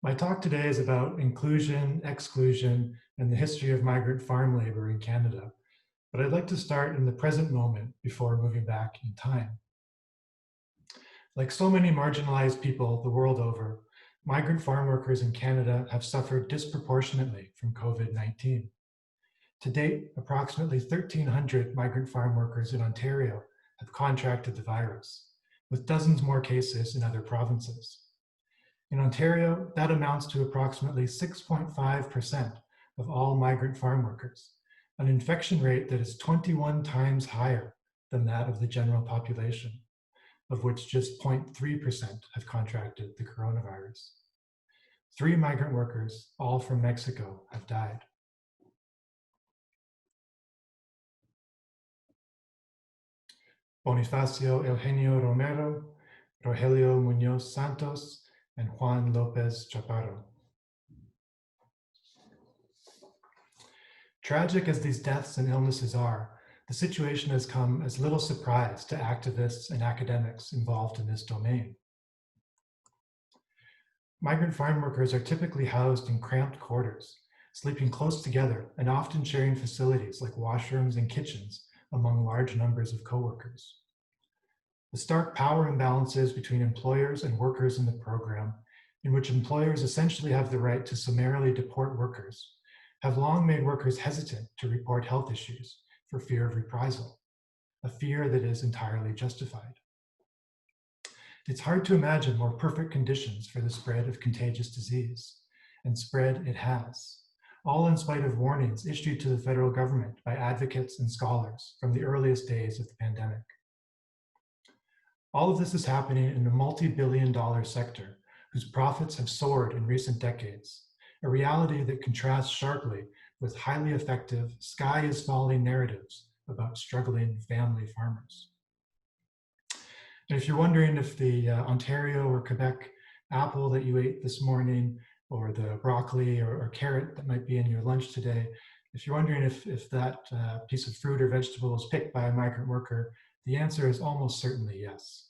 My talk today is about inclusion, exclusion, and the history of migrant farm labor in Canada. But I'd like to start in the present moment before moving back in time. Like so many marginalized people the world over, migrant farm workers in Canada have suffered disproportionately from COVID-19. To date, approximately 1,300 migrant farm workers in Ontario have contracted the virus, with dozens more cases in other provinces. In Ontario, that amounts to approximately 6.5% of all migrant farm workers, an infection rate that is 21 times higher than that of the general population, of which just 0.3% have contracted the coronavirus. 3 migrant workers, all from Mexico, have died. Bonifacio Eugenio Romero, Rogelio Muñoz Santos, and Juan Lopez Chaparro. Tragic as these deaths and illnesses are, the situation has come as little surprise to activists and academics involved in this domain. Migrant farm workers are typically housed in cramped quarters, sleeping close together and often sharing facilities like washrooms and kitchens among large numbers of co-workers. The stark power imbalances between employers and workers in the program, in which employers essentially have the right to summarily deport workers, have long made workers hesitant to report health issues for fear of reprisal, a fear that is entirely justified. It's hard to imagine more perfect conditions for the spread of contagious disease, and spread it has, all in spite of warnings issued to the federal government by advocates and scholars from the earliest days of the pandemic. All of this is happening in a multi-billion-dollar sector whose profits have soared in recent decades, a reality that contrasts sharply with highly effective sky is falling narratives about struggling family farmers. And if you're wondering if the Ontario or Quebec apple that you ate this morning, or the broccoli or carrot that might be in your lunch today, if you're wondering if that piece of fruit or vegetable is picked by a migrant worker, the answer is almost certainly yes.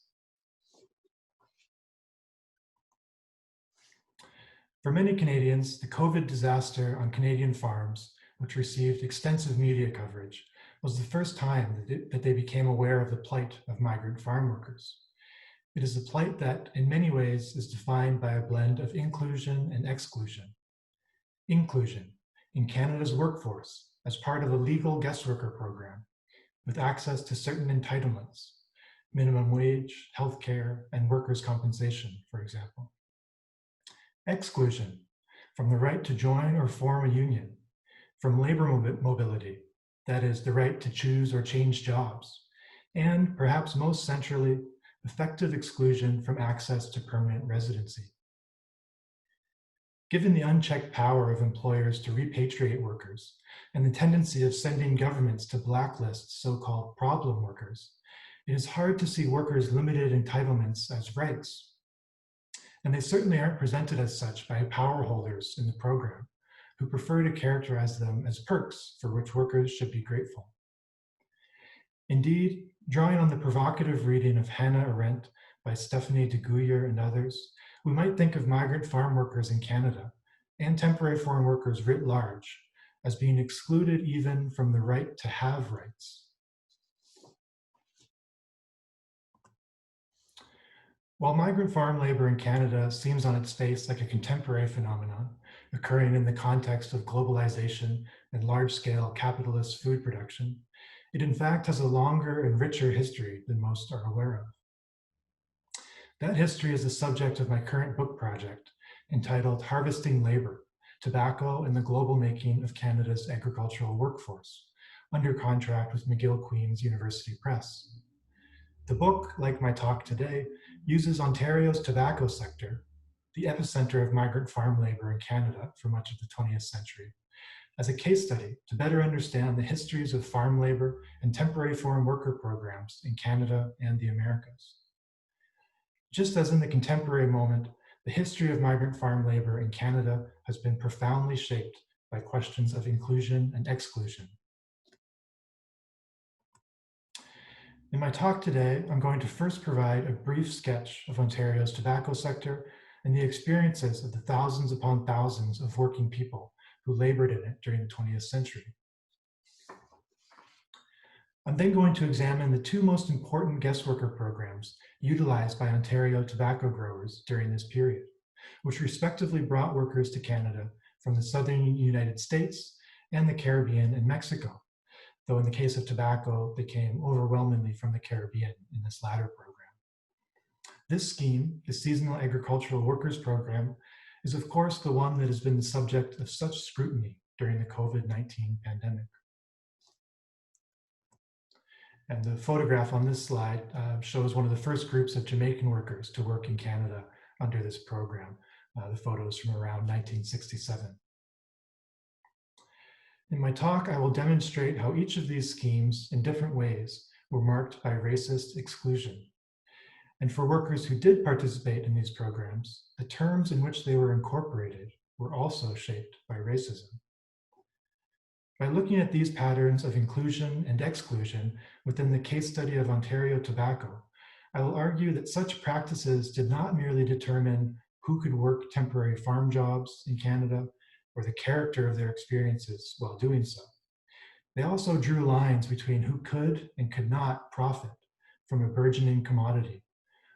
For many Canadians, the COVID disaster on Canadian farms, which received extensive media coverage, was the first time that they became aware of the plight of migrant farm workers. It is a plight that, in many ways, is defined by a blend of inclusion and exclusion. Inclusion in Canada's workforce as part of a legal guest worker program, with access to certain entitlements, minimum wage, healthcare, and workers' compensation, for example. Exclusion from the right to join or form a union, from labor mobility, that is, the right to choose or change jobs, and perhaps most centrally, effective exclusion from access to permanent residency. Given the unchecked power of employers to repatriate workers and the tendency of sending governments to blacklist so-called problem workers, it is hard to see workers' limited entitlements as rights. And they certainly aren't presented as such by power holders in the program, who prefer to characterize them as perks for which workers should be grateful. Indeed, drawing on the provocative reading of Hannah Arendt by Stephanie de Guyer and others, we might think of migrant farm workers in Canada and temporary foreign workers writ large as being excluded even from the right to have rights. While migrant farm labor in Canada seems on its face like a contemporary phenomenon, occurring in the context of globalization and large-scale capitalist food production, it in fact has a longer and richer history than most are aware of. That history is the subject of my current book project, entitled Harvesting Labor, Tobacco and the Global Making of Canada's Agricultural Workforce, under contract with McGill University Press. The book, like my talk today, uses Ontario's tobacco sector, the epicenter of migrant farm labor in Canada for much of the 20th century, as a case study to better understand the histories of farm labor and temporary foreign worker programs in Canada and the Americas. Just as in the contemporary moment, the history of migrant farm labor in Canada has been profoundly shaped by questions of inclusion and exclusion. In my talk today, I'm going to first provide a brief sketch of Ontario's tobacco sector and the experiences of the thousands upon thousands of working people who labored in it during the 20th century. I'm then going to examine the two most important guest worker programs utilized by Ontario tobacco growers during this period, which respectively brought workers to Canada from the southern United States and the Caribbean and Mexico, though in the case of tobacco, they came overwhelmingly from the Caribbean in this latter program. This scheme, the Seasonal Agricultural Workers Program, is of course the one that has been the subject of such scrutiny during the COVID-19 pandemic. And the photograph on this slide shows one of the first groups of Jamaican workers to work in Canada under this program. The photo is from around 1967. In my talk, I will demonstrate how each of these schemes in different ways were marked by racist exclusion. And for workers who did participate in these programs, the terms in which they were incorporated were also shaped by racism. By looking at these patterns of inclusion and exclusion within the case study of Ontario tobacco, I will argue that such practices did not merely determine who could work temporary farm jobs in Canada or the character of their experiences while doing so. They also drew lines between who could and could not profit from a burgeoning commodity,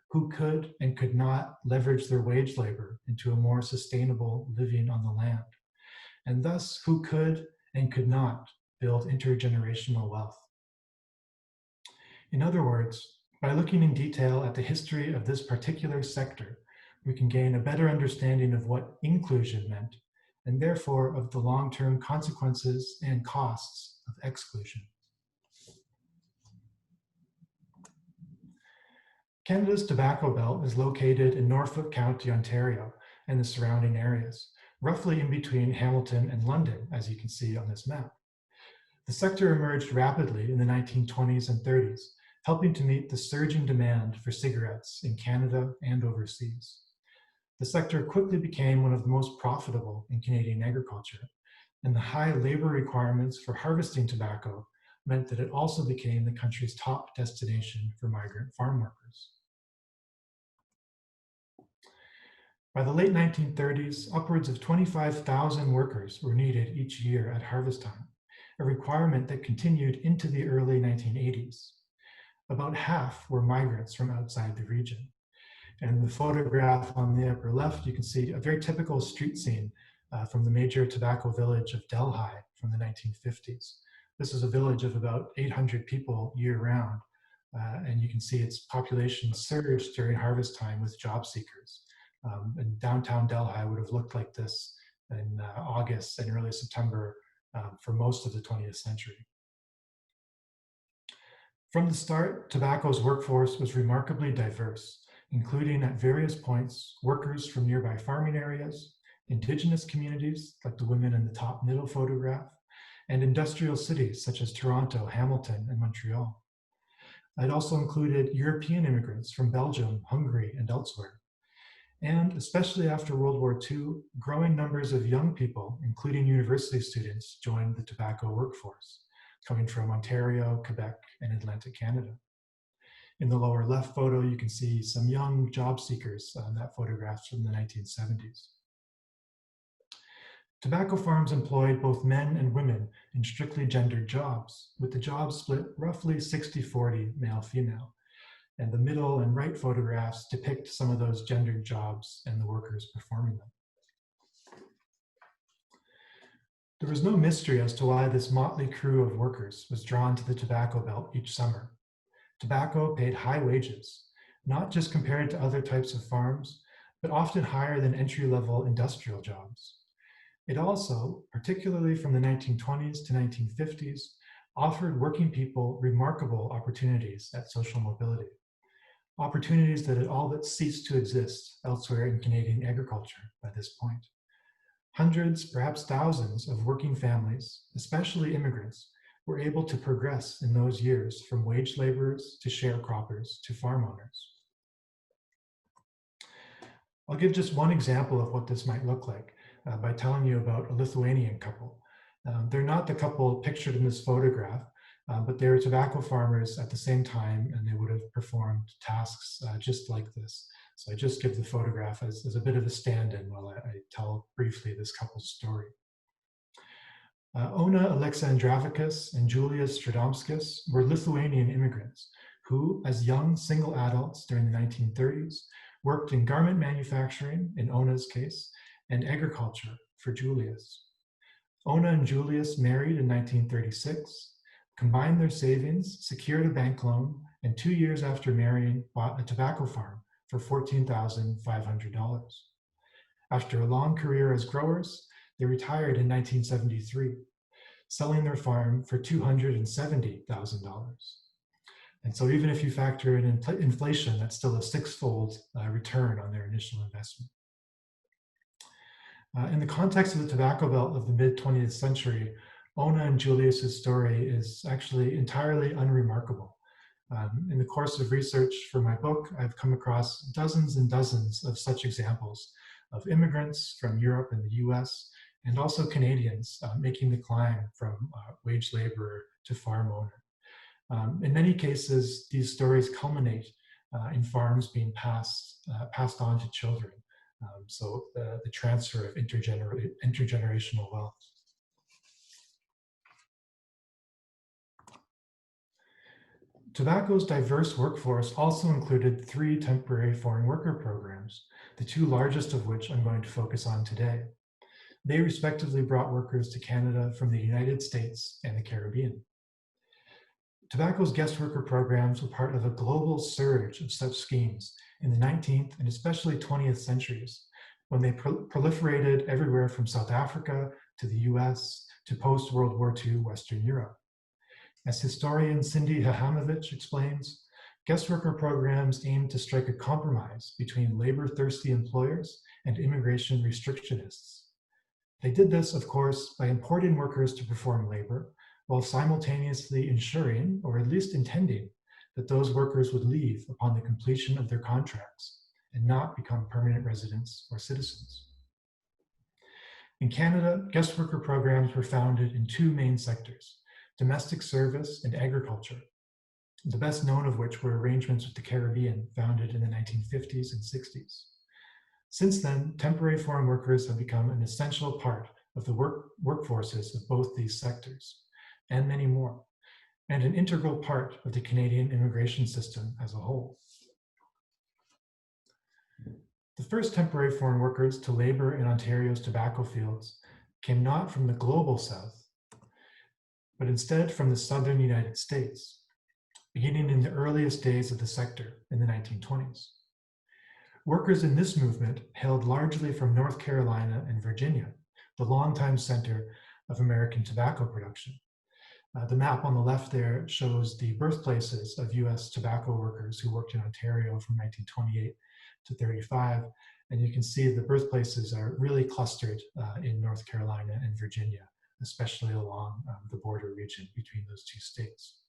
who could and could not leverage their wage labor into a more sustainable living on the land, and thus who could and could not build intergenerational wealth. In other words, by looking in detail at the history of this particular sector, we can gain a better understanding of what inclusion meant, and therefore of the long-term consequences and costs of exclusion. Canada's tobacco belt is located in Norfolk County, Ontario, and the surrounding areas, roughly in between Hamilton and London, as you can see on this map. The sector emerged rapidly in the 1920s and 30s, helping to meet the surging demand for cigarettes in Canada and overseas. The sector quickly became one of the most profitable in Canadian agriculture, and the high labor requirements for harvesting tobacco meant that it also became the country's top destination for migrant farm workers. By the late 1930s, upwards of 25,000 workers were needed each year at harvest time, a requirement that continued into the early 1980s. About half were migrants from outside the region. And in the photograph on the upper left, you can see a very typical street scene from the major tobacco village of Delhi from the 1950s. This is a village of about 800 people year-round, and you can see its population surged during harvest time with job seekers. And downtown Delhi would have looked like this in August and early September for most of the 20th century. From the start, tobacco's workforce was remarkably diverse, including at various points workers from nearby farming areas, indigenous communities like the women in the top middle photograph, and industrial cities such as Toronto, Hamilton, and Montreal. It also included European immigrants from Belgium, Hungary, and elsewhere. And especially after World War II, growing numbers of young people, including university students, joined the tobacco workforce, coming from Ontario, Quebec, and Atlantic Canada. In the lower left photo, you can see some young job seekers. That photograph's from the 1970s. Tobacco farms employed both men and women in strictly gendered jobs, with the jobs split roughly 60-40 male-female. And the middle and right photographs depict some of those gendered jobs and the workers performing them. There was no mystery as to why this motley crew of workers was drawn to the tobacco belt each summer. Tobacco paid high wages, not just compared to other types of farms, but often higher than entry-level industrial jobs. It also, particularly from the 1920s to 1950s, offered working people remarkable opportunities at social mobility. Opportunities that had all but ceased to exist elsewhere in Canadian agriculture by this point. Hundreds, perhaps thousands of working families, especially immigrants, were able to progress in those years from wage laborers to sharecroppers to farm owners. I'll give just one example of what this might look like by telling you about a Lithuanian couple. They're not the couple pictured in this photograph, but they were tobacco farmers at the same time, and they would have performed tasks just like this So I just give the photograph as a bit of a stand-in while I tell briefly this couple's story. Ona Alexandravicus and Julius Stradomskis were Lithuanian immigrants who, as young single adults during the 1930s, worked in garment manufacturing, in Ona's case, and agriculture for Julius. Ona and Julius married in 1936, combined their savings, secured a bank loan, and 2 years after marrying, bought a tobacco farm for $14,500. After a long career as growers, they retired in 1973, selling their farm for $270,000. And so even if you factor in inflation, that's still a six-fold return on their initial investment. In the context of the tobacco belt of the mid-20th century, Ona and Julius's story is actually entirely unremarkable. In the course of research for my book, I've come across dozens and dozens of such examples of immigrants from Europe and the US, and also Canadians making the climb from wage laborer to farm owner. In many cases, these stories culminate in farms being passed on to children. So the transfer of intergenerational wealth. Tobacco's diverse workforce also included 3 temporary foreign worker programs, the 2 largest of which I'm going to focus on today. They respectively brought workers to Canada from the United States and the Caribbean. Tobacco's guest worker programs were part of a global surge of such schemes in the 19th and especially 20th centuries, when they proliferated everywhere from South Africa to the US to post-World War II Western Europe. As historian Cindy Hahamovich explains, guest worker programs aimed to strike a compromise between labor-thirsty employers and immigration restrictionists. They did this, of course, by importing workers to perform labor, while simultaneously ensuring, or at least intending, that those workers would leave upon the completion of their contracts and not become permanent residents or citizens. In Canada, guest worker programs were founded in 2 main sectors: domestic service and agriculture, the best known of which were arrangements with the Caribbean founded in the 1950s and 60s. Since then, temporary foreign workers have become an essential part of the workforces of both these sectors, and many more, and an integral part of the Canadian immigration system as a whole. The first temporary foreign workers to labor in Ontario's tobacco fields came not from the global south, but instead from the southern United States, beginning in the earliest days of the sector in the 1920s. Workers in this movement hailed largely from North Carolina and Virginia, the longtime center of American tobacco production. The map on the left there shows the birthplaces of US tobacco workers who worked in Ontario from 1928 to 35. And you can see the birthplaces are really clustered in North Carolina and Virginia, especially along the border region between those 2 states.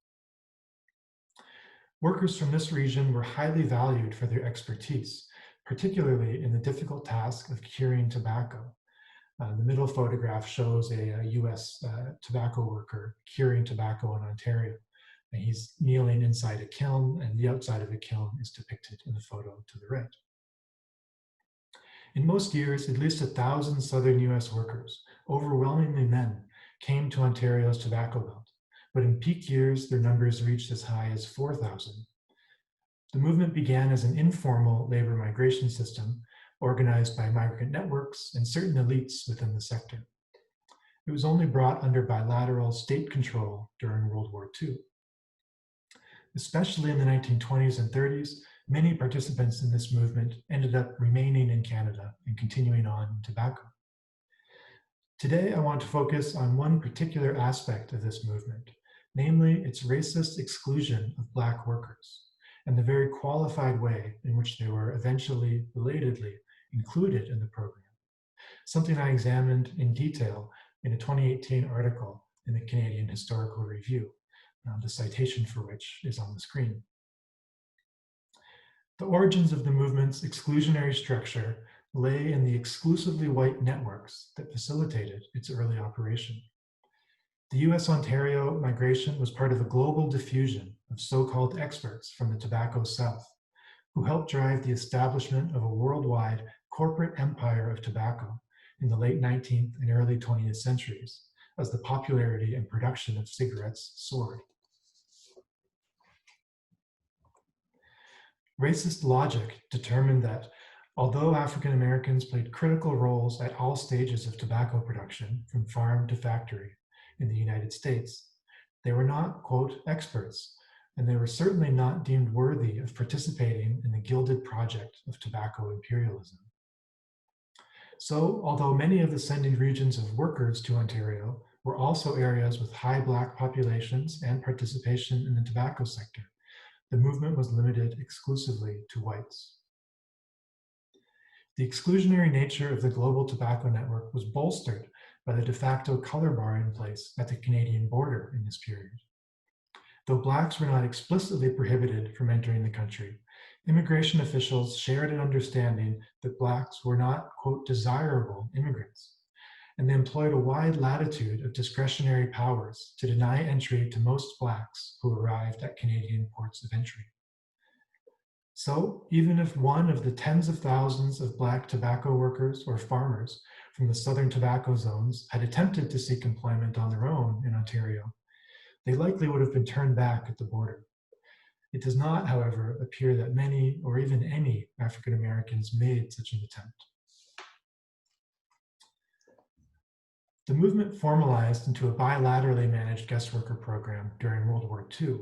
Workers from this region were highly valued for their expertise, particularly in the difficult task of curing tobacco. The middle photograph shows a US tobacco worker curing tobacco in Ontario. And he's kneeling inside a kiln, and the outside of a kiln is depicted in the photo to the right. In most years, at least 1,000 southern US workers, overwhelmingly men, came to Ontario's tobacco belt, but in peak years, their numbers reached as high as 4,000. The movement began as an informal labor migration system organized by migrant networks and certain elites within the sector. It was only brought under bilateral state control during World War II. Especially in the 1920s and 30s, many participants in this movement ended up remaining in Canada and continuing on in tobacco. Today, I want to focus on one particular aspect of this movement, namely its racist exclusion of Black workers, and the very qualified way in which they were eventually, belatedly, included in the program, something I examined in detail in a 2018 article in the Canadian Historical Review, the citation for which is on the screen. The origins of the movement's exclusionary structure lay in the exclusively white networks that facilitated its early operation. The U.S. Ontario migration was part of a global diffusion of so-called experts from the tobacco South, who helped drive the establishment of a worldwide corporate empire of tobacco in the late 19th and early 20th centuries as the popularity and production of cigarettes soared. Racist logic determined that although African Americans played critical roles at all stages of tobacco production, from farm to factory in the United States, they were not, quote, experts, and they were certainly not deemed worthy of participating in the gilded project of tobacco imperialism. So, although many of the sending regions of workers to Ontario were also areas with high Black populations and participation in the tobacco sector, the movement was limited exclusively to whites. The exclusionary nature of the global tobacco network was bolstered by the de facto color bar in place at the Canadian border in this period. Though Blacks were not explicitly prohibited from entering the country, immigration officials shared an understanding that Blacks were not, quote, desirable immigrants, and they employed a wide latitude of discretionary powers to deny entry to most Blacks who arrived at Canadian ports of entry. So, even if one of the tens of thousands of Black tobacco workers or farmers from the southern tobacco zones had attempted to seek employment on their own in Ontario, they likely would have been turned back at the border. It does not, however, appear that many or even any African Americans made such an attempt. The movement formalized into a bilaterally managed guest worker program during World War II,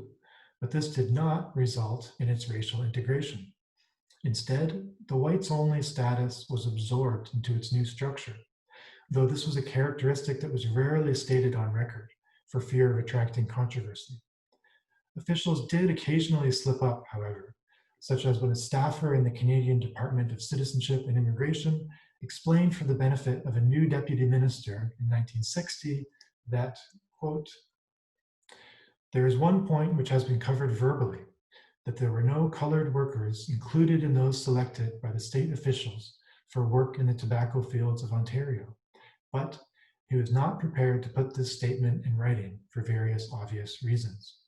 but this did not result in its racial integration. Instead, the whites-only status was absorbed into its new structure, though this was a characteristic that was rarely stated on record for fear of attracting controversy. Officials did occasionally slip up, however, such as when a staffer in the Canadian Department of Citizenship and Immigration explained for the benefit of a new deputy minister in 1960 that, quote, there is one point which has been covered verbally, that there were no colored workers included in those selected by the state officials for work in the tobacco fields of Ontario, but he was not prepared to put this statement in writing for various obvious reasons.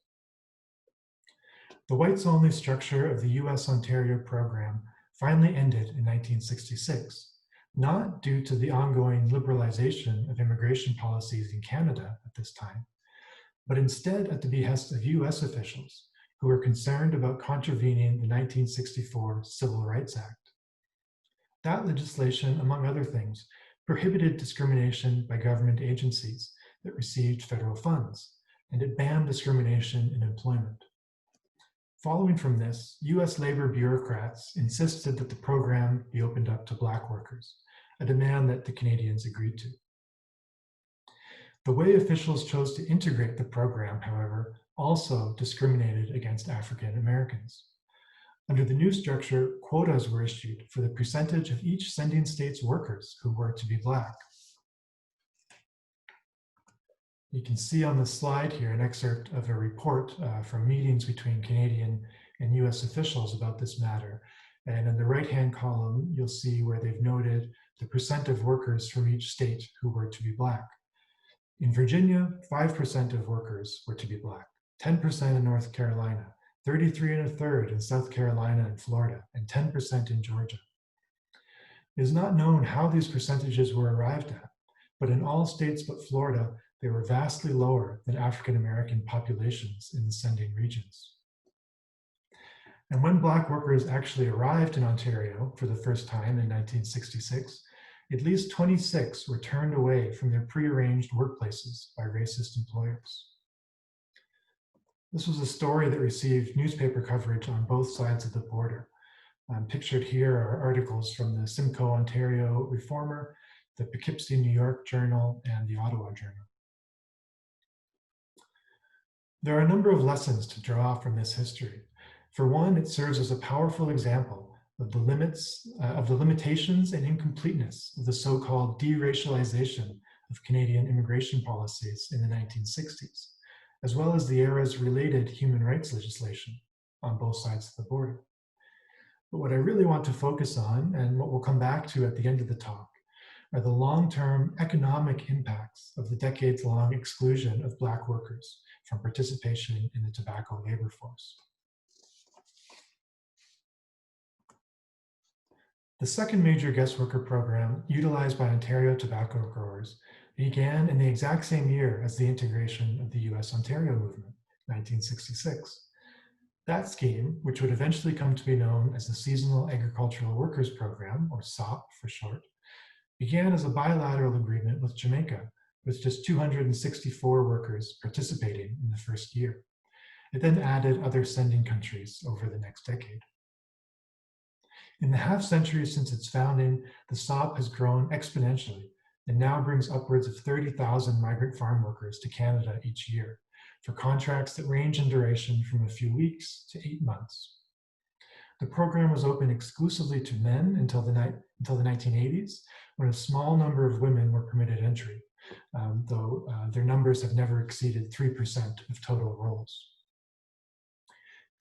The whites-only structure of the U.S. Ontario program finally ended in 1966, not due to the ongoing liberalization of immigration policies in Canada at this time, but instead at the behest of U.S. officials who were concerned about contravening the 1964 Civil Rights Act. That legislation, among other things, prohibited discrimination by government agencies that received federal funds, and it banned discrimination in employment. Following from this, US labor bureaucrats insisted that the program be opened up to Black workers, a demand that the Canadians agreed to. The way officials chose to integrate the program, however, also discriminated against African Americans. Under the new structure, quotas were issued for the percentage of each sending state's workers who were to be Black. You can see on the slide here an excerpt of a report from meetings between Canadian and US officials about this matter. And in the right-hand column, you'll see where they've noted the percent of workers from each state who were to be Black. In Virginia, 5% of workers were to be Black, 10% in North Carolina, 33 1/3 in South Carolina and Florida, and 10% in Georgia. It is not known how these percentages were arrived at, but in all states but Florida, they were vastly lower than African American populations in the sending regions. And when Black workers actually arrived in Ontario for the first time in 1966, at least 26 were turned away from their prearranged workplaces by racist employers. This was a story that received newspaper coverage on both sides of the border. Pictured here are articles from the Simcoe Ontario Reformer, the Poughkeepsie, New York Journal, and the Ottawa Journal. There are a number of lessons to draw from this history. For one, it serves as a powerful example of the limitations and incompleteness of the so-called deracialization of Canadian immigration policies in the 1960s, as well as the era's related human rights legislation on both sides of the border. But what I really want to focus on, and what we'll come back to at the end of the talk, are the long-term economic impacts of the decades-long exclusion of Black workers from participation in the tobacco labor force. The second major guest worker program utilized by Ontario tobacco growers began in the exact same year as the integration of the U.S. Ontario movement, 1966. That scheme, which would eventually come to be known as the Seasonal Agricultural Workers Program, or SOP for short, began as a bilateral agreement with Jamaica, with just 264 workers participating in the first year. It then added other sending countries over the next decade. In the half century since its founding, the SOP has grown exponentially and now brings upwards of 30,000 migrant farm workers to Canada each year for contracts that range in duration from a few weeks to 8 months. The program was open exclusively to men until the 1980s, when a small number of women were permitted entry, though their numbers have never exceeded 3% of total roles.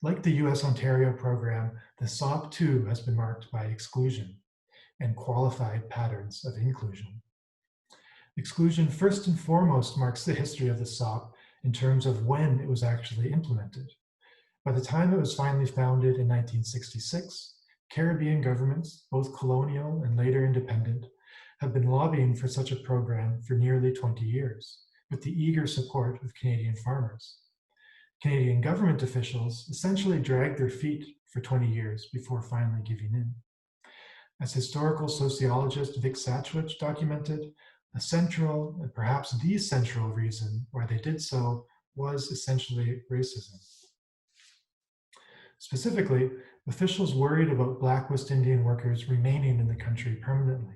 Like the U.S. Ontario program, the SOP too has been marked by exclusion and qualified patterns of inclusion. Exclusion first and foremost marks the history of the SOP in terms of when it was actually implemented. By the time it was finally founded in 1966, Caribbean governments, both colonial and later independent, have been lobbying for such a program for nearly 20 years, with the eager support of Canadian farmers. Canadian government officials essentially dragged their feet for 20 years before finally giving in. As historical sociologist Vic Satchwich documented, a central, and perhaps the central reason why they did so was essentially racism. Specifically, officials worried about Black West Indian workers remaining in the country permanently.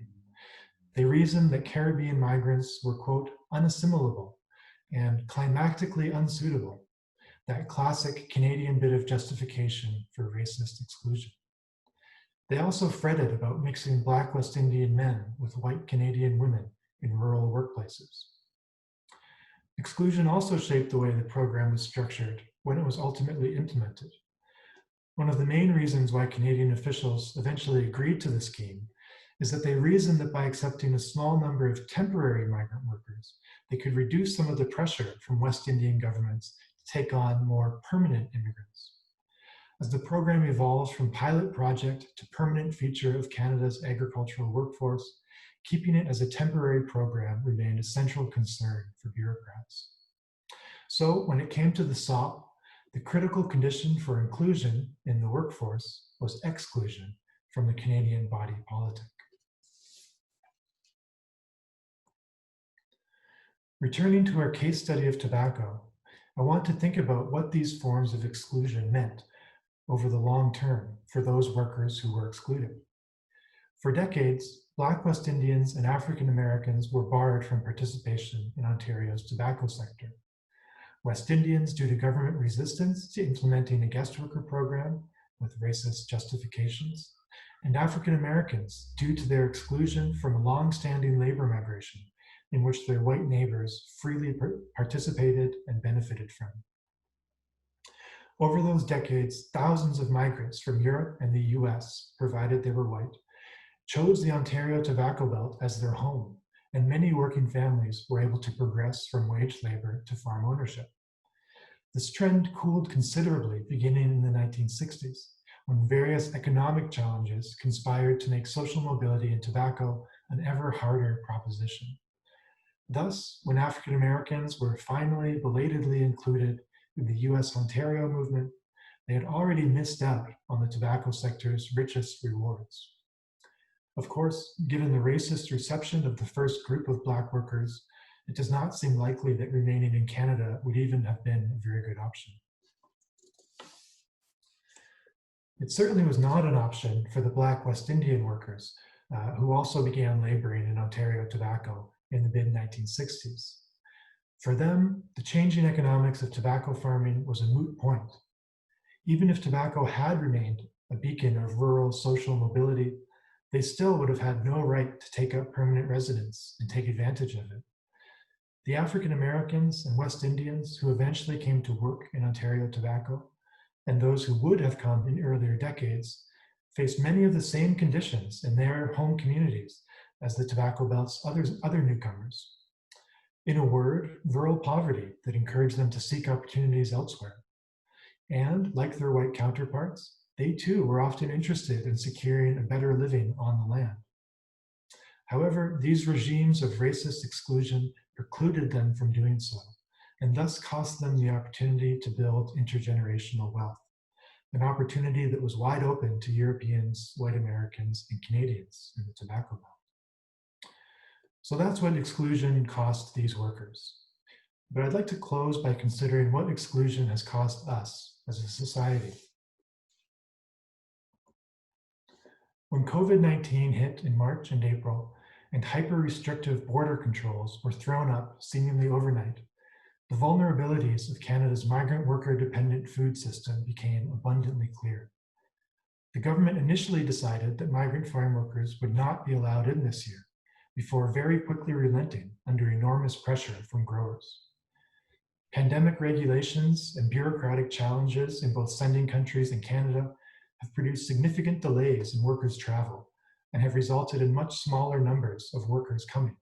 They reasoned that Caribbean migrants were, quote, unassimilable and climactically unsuitable, that classic Canadian bit of justification for racist exclusion. They also fretted about mixing Black West Indian men with white Canadian women in rural workplaces. Exclusion also shaped the way the program was structured when it was ultimately implemented. One of the main reasons why Canadian officials eventually agreed to the scheme is that they reasoned that by accepting a small number of temporary migrant workers, they could reduce some of the pressure from West Indian governments to take on more permanent immigrants. As the program evolved from pilot project to permanent feature of Canada's agricultural workforce, keeping it as a temporary program remained a central concern for bureaucrats. So when it came to the SOP, the critical condition for inclusion in the workforce was exclusion from the Canadian body politic. Returning to our case study of tobacco, I want to think about what these forms of exclusion meant over the long term for those workers who were excluded. For decades, Black West Indians and African Americans were barred from participation in Ontario's tobacco sector. West Indians, due to government resistance to implementing a guest worker program with racist justifications, and African Americans, due to their exclusion from a long-standing labor migration in which their white neighbors freely participated and benefited from. Over those decades, thousands of migrants from Europe and the US, provided they were white, chose the Ontario Tobacco Belt as their home, and many working families were able to progress from wage labor to farm ownership. This trend cooled considerably beginning in the 1960s, when various economic challenges conspired to make social mobility in tobacco an ever harder proposition. Thus, when African Americans were finally belatedly included in the U.S. Ontario movement, they had already missed out on the tobacco sector's richest rewards. Of course, given the racist reception of the first group of Black workers, it does not seem likely that remaining in Canada would even have been a very good option. It certainly was not an option for the Black West Indian workers, who also began laboring in Ontario tobacco in the mid-1960s. For them, the changing economics of tobacco farming was a moot point. Even if tobacco had remained a beacon of rural social mobility, they still would have had no right to take up permanent residence and take advantage of it. The African Americans and West Indians who eventually came to work in Ontario tobacco, and those who would have come in earlier decades, faced many of the same conditions in their home communities as the Tobacco Belt's other newcomers. In a word, rural poverty that encouraged them to seek opportunities elsewhere. And like their white counterparts, they too were often interested in securing a better living on the land. However, these regimes of racist exclusion precluded them from doing so, and thus cost them the opportunity to build intergenerational wealth, an opportunity that was wide open to Europeans, white Americans, and Canadians in the Tobacco Belt. So that's what exclusion cost these workers. But I'd like to close by considering what exclusion has cost us as a society. When COVID-19 hit in March and April, and hyper-restrictive border controls were thrown up seemingly overnight, the vulnerabilities of Canada's migrant worker-dependent food system became abundantly clear. The government initially decided that migrant farm workers would not be allowed in this year, before very quickly relenting under enormous pressure from growers. Pandemic regulations and bureaucratic challenges in both sending countries and Canada have produced significant delays in workers' travel and have resulted in much smaller numbers of workers coming,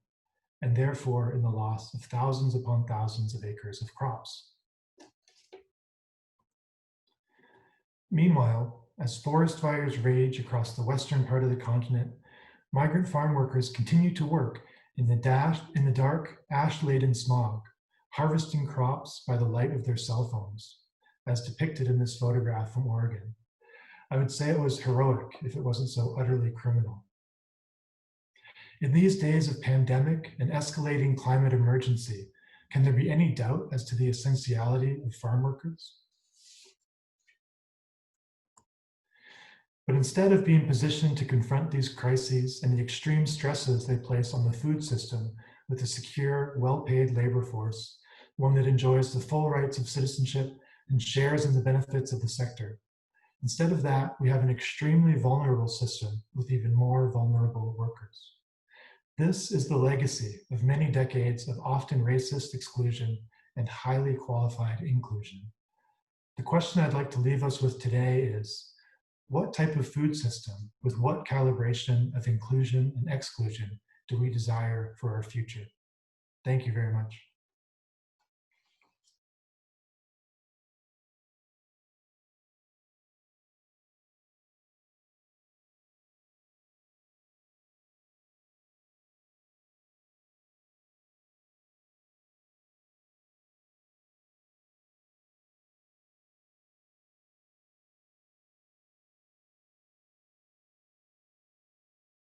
and therefore in the loss of thousands upon thousands of acres of crops. Meanwhile, as forest fires rage across the western part of the continent, migrant farm workers continue to work in the dark, ash-laden smog, harvesting crops by the light of their cell phones, as depicted in this photograph from Oregon. I would say it was heroic if it wasn't so utterly criminal. In these days of pandemic and escalating climate emergency, can there be any doubt as to the essentiality of farm workers? But instead of being positioned to confront these crises and the extreme stresses they place on the food system with a secure, well-paid labor force, one that enjoys the full rights of citizenship and shares in the benefits of the sector, instead of that, we have an extremely vulnerable system with even more vulnerable workers. This is the legacy of many decades of often racist exclusion and highly qualified inclusion. The question I'd like to leave us with today is, what type of food system with what calibration of inclusion and exclusion do we desire for our future? Thank you very much.